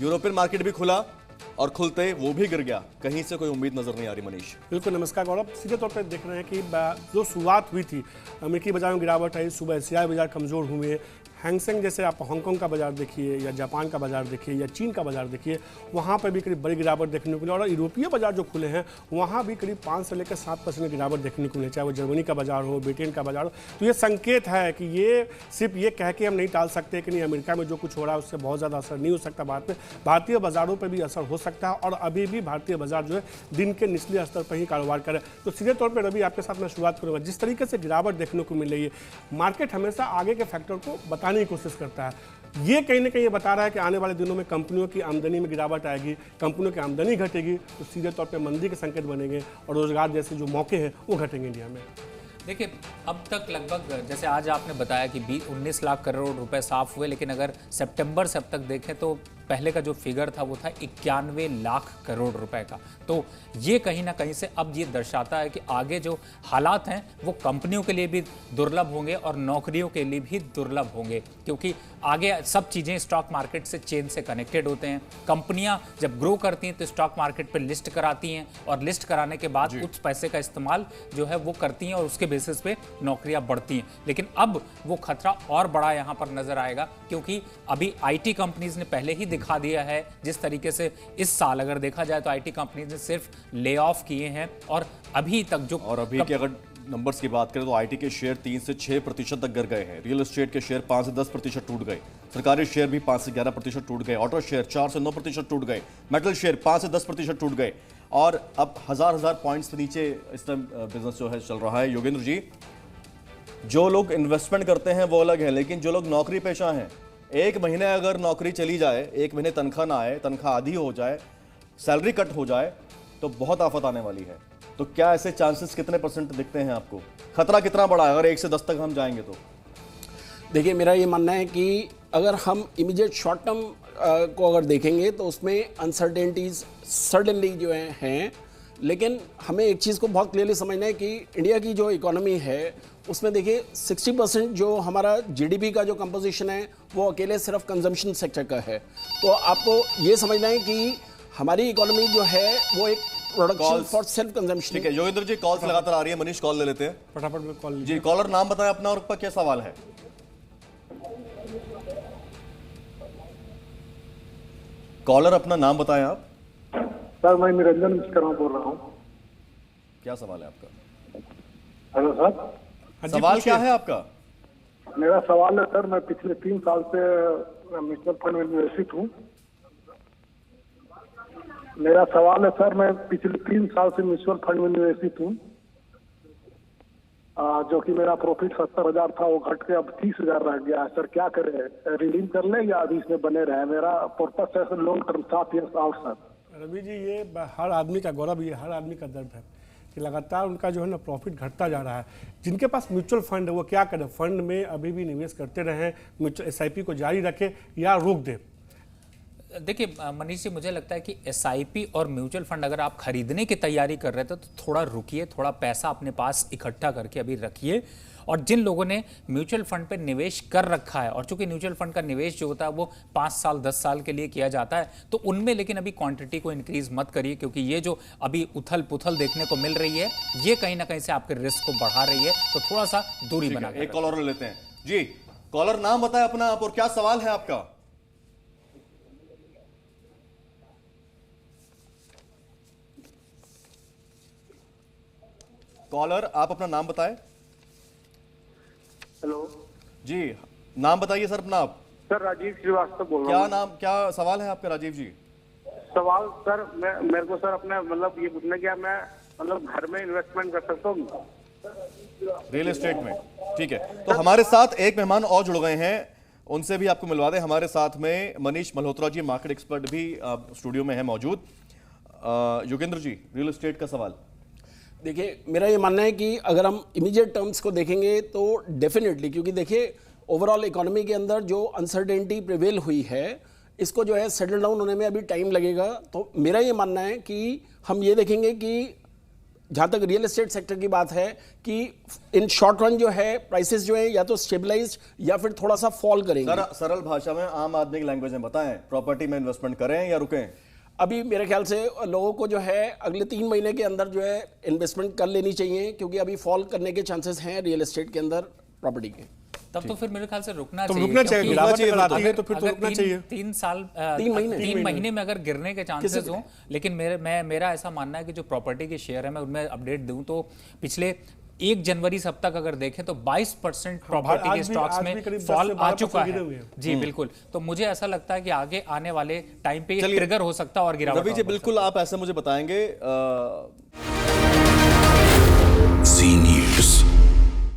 European market भी खुला और खुलते वो भी गिर गया, कहीं से कोई उम्मीद नजर नहीं आ रही। मनीष बिल्कुल, नमस्कार गौरव। सीधे तौर पर देख रहे हैं कि जो शुरुआत हुई थी, अमेरिकी बाजार में गिरावट आई, सुबह एशियाई बाजार कमजोर हुए, हैंगसेंग जैसे आप हांगकांग का बाजार देखिए या जापान का बाजार देखिए या चीन का बाजार देखिए, वहाँ पर भी करीब बड़ी गिरावट देखने को मिली। और यूरोपीय बाजार जो खुले हैं वहाँ भी करीब 5 से लेकर 7% गिरावट देखने को मिली, चाहे वो जर्मनी का बाजार हो, ब्रिटेन का बाजार हो। तो ये संकेत है कि ये सिर्फ ये कह के हम नहीं टाल सकते कि नहीं अमेरिका में जो कुछ हो रहा है उससे बहुत ज़्यादा असर नहीं हो सकता, बाद में भारतीय बाजारों पर भी असर हो सकता है। और अभी भी भारतीय बाजार जो है दिन के निचले स्तर पर ही कारोबार करे। तो सीधे तौर पर रवि आपके साथ मैं शुरुआत करूँगा। जिस तरीके से गिरावट देखने को मिल रही है, मार्केट हमेशा आगे के फैक्टर को बताने की कोशिश करता है। ये कहीं ना कहीं ये बता रहा है कि आने वाले दिनों में कंपनियों की आमदनी में गिरावट आएगी, कंपनियों की आमदनी घटेगी, तो सीधे तौर पे मंदी के संकेत बनेंगे और रोजगार जैसे जो मौके हैं वो घटेंगे इंडिया में। देखिए, अब तक लगभग जैसे आज आपने बताया कि 19 लाख करोड़ रुपए साफ हुए, लेकिन अगर सितंबर से अब तक देखें तो पहले का जो फिगर था वो था 91 लाख करोड़ रुपए का। तो ये कहीं ना कहीं से अब ये दर्शाता है कि आगे जो हालात हैं वो कंपनियों के लिए भी दुर्लभ होंगे और नौकरियों के लिए भी दुर्लभ होंगे, क्योंकि आगे सब चीज़ें स्टॉक मार्केट से चेन से कनेक्टेड होते हैं। कंपनियां जब ग्रो करती हैं तो स्टॉक मार्केट पर लिस्ट कराती हैं और लिस्ट कराने के बाद उस पैसे का इस्तेमाल जो है वो करती हैं और उसके बेसिस पे नौकरियां बढ़ती हैं। लेकिन अब वो खतरा और बड़ा यहाँ पर नजर आएगा, क्योंकि अभी आईटी कंपनीज ने पहले ही दिखा दिया है, जिस तरीके से इस साल अगर देखा जाए तो आईटी कंपनीज ने सिर्फ ले ऑफ किए हैं और अभी तक जो और अभी की अगर नंबर्स की बात करें तो आईटी के शेयर 3 से 6% तक गिर गए हैं। रियल एस्टेट के शेयर 5 से 10% टूट गए। सरकारी शेयर भी 5 से 11% टूट गए। ऑटो शेयर 4 से 9% टूट गए। मेटल शेयर 5 से 10% टूट गए। और अब हजार पॉइंट्स से नीचे इस टाइम बिजनेस जो है चल रहा है। योगेंद्र जी, जो लोग इन्वेस्टमेंट करते हैं वो अलग है, लेकिन जो लोग नौकरी पेशा हैं, एक महीने अगर नौकरी चली जाए, एक महीने तनख्वाह ना आए, तनख्वाह आधी हो जाए, सैलरी कट हो जाए, तो बहुत आफत आने वाली है। तो क्या ऐसे चांसेस कितने % दिखते हैं आपको? खतरा कितना बड़ा है अगर 1 से 10 तक हम जाएंगे तो? देखिए, मेरा ये मानना है कि अगर हम इमीडिएट शॉर्ट टर्म को अगर देखेंगे तो उसमें अनसर्टेनिटीज सर्टेनली जो हैं, लेकिन हमें एक चीज़ को बहुत क्लियरली समझना है कि इंडिया की जो इकोनॉमी है उसमें देखिए 60% जो हमारा जीडीपी का जो कंपोजिशन है वो अकेले सिर्फ कंजम्पशन सेक्टर का है। तो आपको ये समझना है कि हमारी इकोनॉमी जो है वो एक प्रोडक्शन फॉर सेल्फ कंजम्पशन। ठीक है योगेंद्र जी, कॉल्स लगातार आ रही है। मनीष कॉल ले लेते हैं फटाफट में कॉल जी। कॉलर नाम बताएं अपना और आपका क्या सवाल है? कॉलर अपना नाम बताएं आप। सर, मैं निरंजन मिश्रा बोल रहा हूँ। क्या सवाल है आपका? हेलो सर, सवाल क्या है आपका? मेरा सवाल है सर, मैं पिछले 3 साल से म्यूचुअल फंड में निवेशित हूँ। मेरा सवाल है सर, मैं पिछले 3 साल से म्यूचुअल फंड में निवेशित हूँ, जो कि मेरा प्रॉफिट 70,000 था, वो घट के अब 30,000 रह गया है। सर क्या करें, रिडीम कर ले या अभी इसमें बने रहे? मेरा पर्पस है sir long term 7 years out sir. Ravi ji, ये हर आदमी का गौरव, ये हर आदमी का दर्द है कि लगातार उनका जो है ना प्रॉफिट घटता जा रहा है। जिनके पास म्यूचुअल फंड है वो क्या करें? फंड में अभी भी निवेश करते रहें, म्यूचुअल SIP को जारी रखें या रोक दें? देखिए मनीष जी, मुझे लगता है कि SIP और म्यूचुअल फंड अगर आप खरीदने की तैयारी कर रहे थे तो थोड़ा रुकिए, थोड़ा पैसा अपने पास इकट्ठा करके अभी रखिए। और जिन लोगों ने म्यूचुअल फंड पे निवेश कर रखा है, और चूंकि म्यूचुअल फंड का निवेश जो होता है वो 5 साल 10 साल के लिए किया जाता है, तो उनमें लेकिन अभी क्वांटिटी को इंक्रीज मत करिए, क्योंकि ये जो अभी उथल पुथल देखने को मिल रही है ये कहीं ना कहीं से आपके रिस्क को बढ़ा रही है। तो थोड़ा सा दूरी बना। एक कॉलर लेते हैं जी। कॉलर नाम बताएं अपना आप और क्या सवाल है आपका? कॉलर आप अपना नाम बताएं। हेलो जी, नाम बताइए सर अपना आप। सर, राजीव श्रीवास्तव बोल रहा क्या हूँ। नाम, क्या सवाल है आपका राजीव जी? सवाल सर, मेरे को सर अपने मतलब ये पूछना, क्या मैं मतलब घर में इन्वेस्टमेंट कर सकता हूँ रियल एस्टेट में? ठीक है, तो हमारे साथ एक मेहमान और जुड़ गए हैं, उनसे भी आपको मिलवा दें। हमारे साथ में मनीष मल्होत्रा जी, मार्केट एक्सपर्ट भी स्टूडियो में है मौजूद। योगेंद्र जी, रियल एस्टेट का सवाल। देखिए, मेरा ये मानना है कि अगर हम इमीडिएट टर्म्स को देखेंगे तो डेफिनेटली, क्योंकि देखिए ओवरऑल इकोनॉमी के अंदर जो अनसर्टेनिटी प्रिवेल हुई है इसको जो है सेटल डाउन होने में अभी टाइम लगेगा। तो मेरा ये मानना है कि हम ये देखेंगे कि जहां तक रियल एस्टेट सेक्टर की बात है कि इन शॉर्ट रन जो है प्राइसेस जो है या तो स्टेबलाइज या फिर थोड़ा सा फॉल करेंगे। सरल भाषा में आम आदमी की लैंग्वेज में बताएं, प्रॉपर्टी में इन्वेस्टमेंट करें या रुकें? अभी मेरे ख्याल से लोगों को जो है अगले 3 महीने के अंदर जो है इन्वेस्टमेंट कर लेनी चाहिए, क्योंकि अभी फॉल करने के चांसेस हैं रियल एस्टेट के अंदर प्रॉपर्टी के। तब तो फिर मेरे ख्याल से रुकना तो चाहिए। रुकना चाहिए, क्योंकि गिरावट अगर- अगर आती है तो फिर तो अगर रुकना तीन- चाहिए। 3 महीने में अगर गिरने के चांसेस हो, लेकिन मेरा ऐसा मानना है कि जो प्रॉपर्टी के शेयर है, मैं उनमें अपडेट दूं तो पिछले 1 जनवरी से अब तक अगर देखें तो 22% प्रॉपर्टी आज के भी स्टॉक्स करीब में 10 फॉल से आ 12% चुका गिरे है। हुए हैं। जी बिल्कुल, तो मुझे ऐसा लगता है कि आगे आने वाले टाइम पे ये ट्रिगर हो सकता है और गिरावट रवि जी और बढ़ बिल्कुल आप ऐसे मुझे बताएंगे